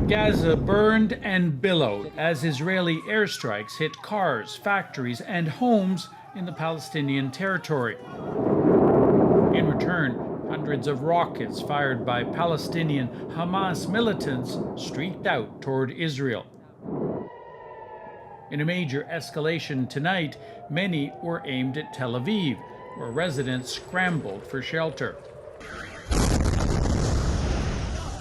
Gaza burned and billowed as Israeli airstrikes hit cars, factories, and homes in the Palestinian territory. In return, hundreds of rockets fired by Palestinian Hamas militants streaked out toward Israel. In a major escalation tonight, many were aimed at Tel Aviv, where residents scrambled for shelter.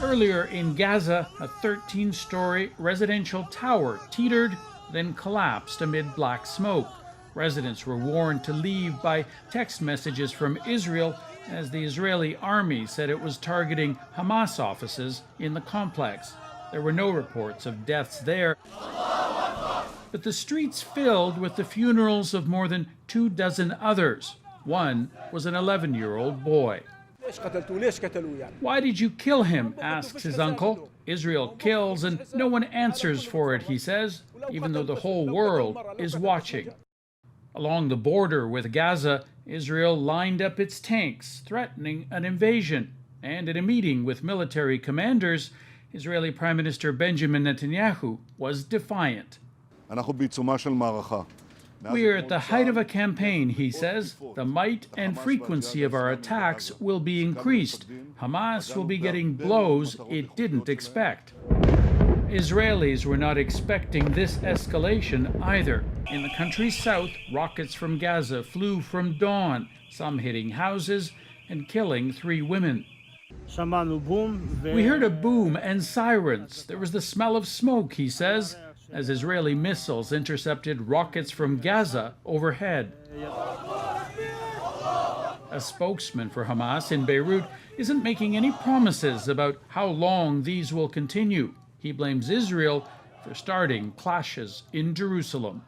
Earlier in Gaza, a 13-story residential tower teetered, then collapsed amid black smoke. Residents were warned to leave by text messages from Israel as the Israeli army said it was targeting Hamas offices in the complex. There were no reports of deaths there, but the streets filled with the funerals of more than 24 others. One was an 11-year-old boy. Why did you kill him? Asks his uncle. Israel kills and no one answers for it, he says, even though the whole world is watching. Along the border with Gaza, Israel lined up its tanks, threatening an invasion. And in a meeting with military commanders, Israeli Prime Minister Benjamin Netanyahu was defiant. We are at the height of a campaign, he says. The might and frequency of our attacks will be increased. Hamas will be getting blows it didn't expect. Israelis were not expecting this escalation either. In the country's south, rockets from Gaza flew from dawn, some hitting houses and killing 3 women. We heard a boom and sirens. There was the smell of smoke, he says, as Israeli missiles intercepted rockets from Gaza overhead. A spokesman for Hamas in Beirut isn't making any promises about how long these will continue. He blames Israel for starting clashes in Jerusalem.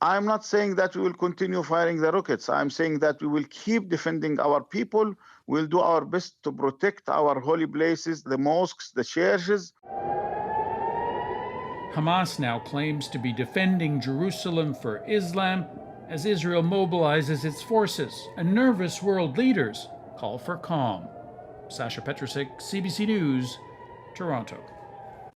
I'm not saying that we will continue firing the rockets. I'm saying that we will keep defending our people. We'll do our best to protect our holy places, the mosques, the churches. Hamas now claims to be defending Jerusalem for Islam as Israel mobilizes its forces, and nervous world leaders call for calm. Sasha Petrusik, CBC News, Toronto.